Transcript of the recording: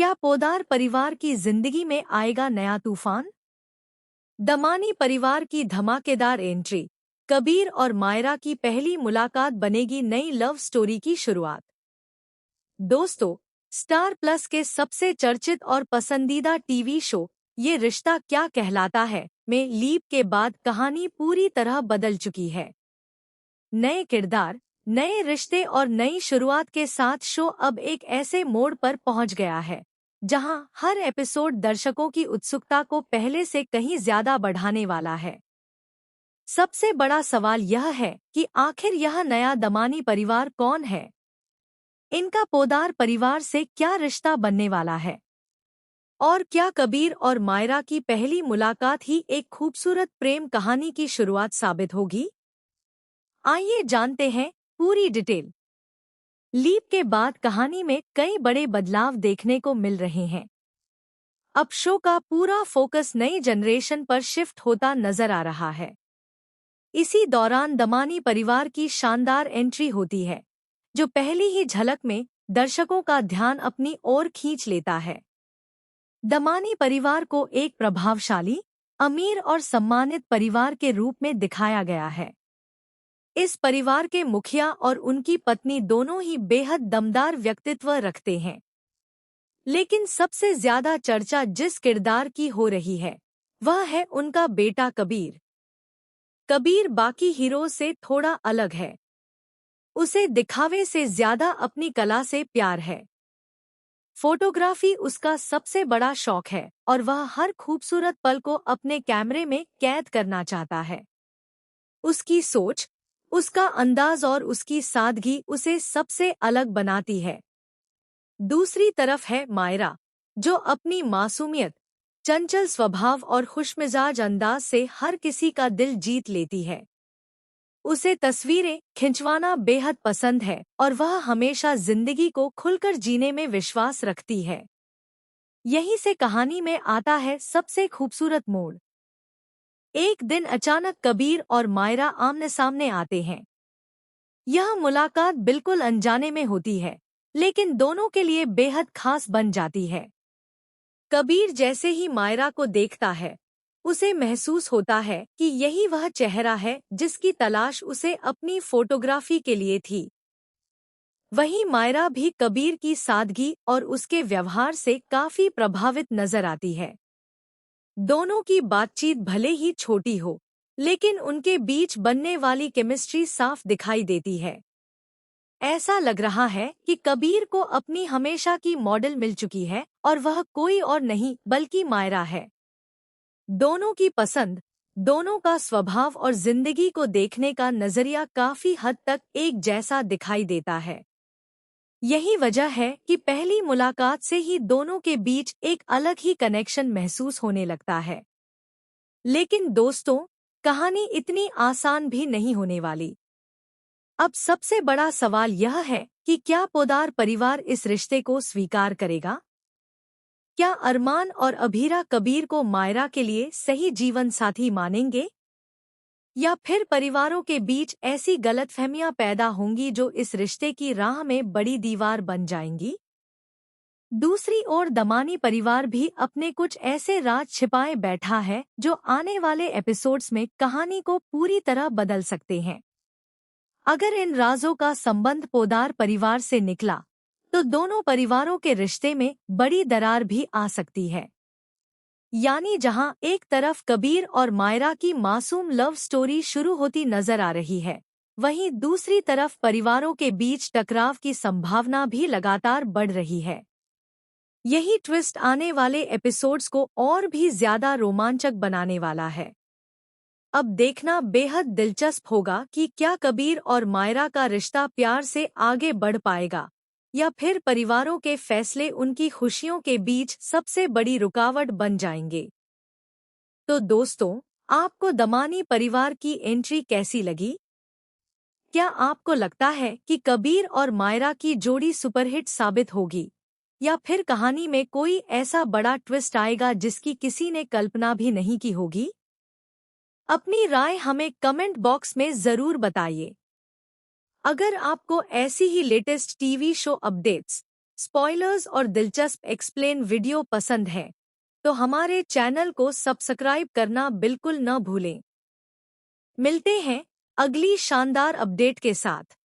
क्या पोदार परिवार की जिंदगी में आएगा नया तूफान? दमानी परिवार की धमाकेदार एंट्री, कबीर और मायरा की पहली मुलाकात बनेगी नई लव स्टोरी की शुरुआत। दोस्तों, स्टार प्लस के सबसे चर्चित और पसंदीदा टीवी शो ये रिश्ता क्या कहलाता है में लीप के बाद कहानी पूरी तरह बदल चुकी है। नए किरदार, नए रिश्ते और नई शुरुआत के साथ शो अब एक ऐसे मोड़ पर पहुंच गया है जहां हर एपिसोड दर्शकों की उत्सुकता को पहले से कहीं ज्यादा बढ़ाने वाला है। सबसे बड़ा सवाल यह है कि आखिर यह नया दमानी परिवार कौन है? इनका पोदार परिवार से क्या रिश्ता बनने वाला है? और क्या कबीर और मायरा की पहली मुलाकात ही एक खूबसूरत प्रेम कहानी की शुरुआत साबित होगी? आइए जानते हैं पूरी डिटेल। लीप के बाद कहानी में कई बड़े बदलाव देखने को मिल रहे हैं। अब शो का पूरा फोकस नई जनरेशन पर शिफ्ट होता नजर आ रहा है। इसी दौरान दमानी परिवार की शानदार एंट्री होती है, जो पहली ही झलक में दर्शकों का ध्यान अपनी ओर खींच लेता है। दमानी परिवार को एक प्रभावशाली, अमीर और सम्मानित परिवार के रूप में दिखाया गया है। इस परिवार के मुखिया और उनकी पत्नी दोनों ही बेहद दमदार व्यक्तित्व रखते हैं। लेकिन सबसे ज्यादा चर्चा जिस किरदार की हो रही है, वह है उनका बेटा कबीर। कबीर बाकी हीरो से थोड़ा अलग है। उसे दिखावे से ज्यादा अपनी कला से प्यार है। फोटोग्राफी उसका सबसे बड़ा शौक है और वह हर खूबसूरत पल को अपने कैमरे में कैद करना चाहता है। उसकी सोच, उसका अंदाज और उसकी सादगी उसे सबसे अलग बनाती है। दूसरी तरफ है मायरा, जो अपनी मासूमियत, चंचल स्वभाव और खुशमिजाज अंदाज से हर किसी का दिल जीत लेती है। उसे तस्वीरें खिंचवाना बेहद पसंद है और वह हमेशा जिंदगी को खुलकर जीने में विश्वास रखती है। यहीं से कहानी में आता है सबसे खूबसूरत मोड़। एक दिन अचानक कबीर और मायरा आमने सामने आते हैं। यह मुलाकात बिल्कुल अनजाने में होती है, लेकिन दोनों के लिए बेहद खास बन जाती है। कबीर जैसे ही मायरा को देखता है, उसे महसूस होता है कि यही वह चेहरा है जिसकी तलाश उसे अपनी फोटोग्राफी के लिए थी। वहीं मायरा भी कबीर की सादगी और उसके व्यवहार से काफी प्रभावित नजर आती है। दोनों की बातचीत भले ही छोटी हो, लेकिन उनके बीच बनने वाली केमिस्ट्री साफ दिखाई देती है। ऐसा लग रहा है कि कबीर को अपनी हमेशा की मॉडल मिल चुकी है और वह कोई और नहीं बल्कि मायरा है। दोनों की पसंद, दोनों का स्वभाव और जिंदगी को देखने का नजरिया काफी हद तक एक जैसा दिखाई देता है। यही वजह है कि पहली मुलाकात से ही दोनों के बीच एक अलग ही कनेक्शन महसूस होने लगता है। लेकिन दोस्तों, कहानी इतनी आसान भी नहीं होने वाली। अब सबसे बड़ा सवाल यह है कि क्या पोदार परिवार इस रिश्ते को स्वीकार करेगा? क्या अरमान और अभीरा कबीर को मायरा के लिए सही जीवन साथी मानेंगे? या फिर परिवारों के बीच ऐसी गलतफहमियां पैदा होंगी जो इस रिश्ते की राह में बड़ी दीवार बन जाएंगी? दूसरी ओर दमानी परिवार भी अपने कुछ ऐसे राज छिपाए बैठा है जो आने वाले एपिसोड्स में कहानी को पूरी तरह बदल सकते हैं। अगर इन राजों का संबंध पोदार परिवार से निकला, तो दोनों परिवारों के रिश्ते में बड़ी दरार भी आ सकती है। यानी जहां एक तरफ कबीर और मायरा की मासूम लव स्टोरी शुरू होती नजर आ रही है, वहीं दूसरी तरफ परिवारों के बीच टकराव की संभावना भी लगातार बढ़ रही है। यही ट्विस्ट आने वाले एपिसोड्स को और भी ज्यादा रोमांचक बनाने वाला है। अब देखना बेहद दिलचस्प होगा कि क्या कबीर और मायरा का रिश्ता प्यार से आगे बढ़ पाएगा, या फिर परिवारों के फैसले उनकी खुशियों के बीच सबसे बड़ी रुकावट बन जाएंगे। तो दोस्तों, आपको दमानी परिवार की एंट्री कैसी लगी? क्या आपको लगता है कि कबीर और मायरा की जोड़ी सुपरहिट साबित होगी, या फिर कहानी में कोई ऐसा बड़ा ट्विस्ट आएगा जिसकी किसी ने कल्पना भी नहीं की होगी? अपनी राय हमें कमेंट बॉक्स में जरूर बताइए। अगर आपको ऐसी ही latest TV show updates spoilers और दिलचस्प एक्सप्लेन वीडियो पसंद है तो हमारे चैनल को सब्सक्राइब करना बिल्कुल न भूलें। मिलते हैं अगली शानदार अपडेट के साथ।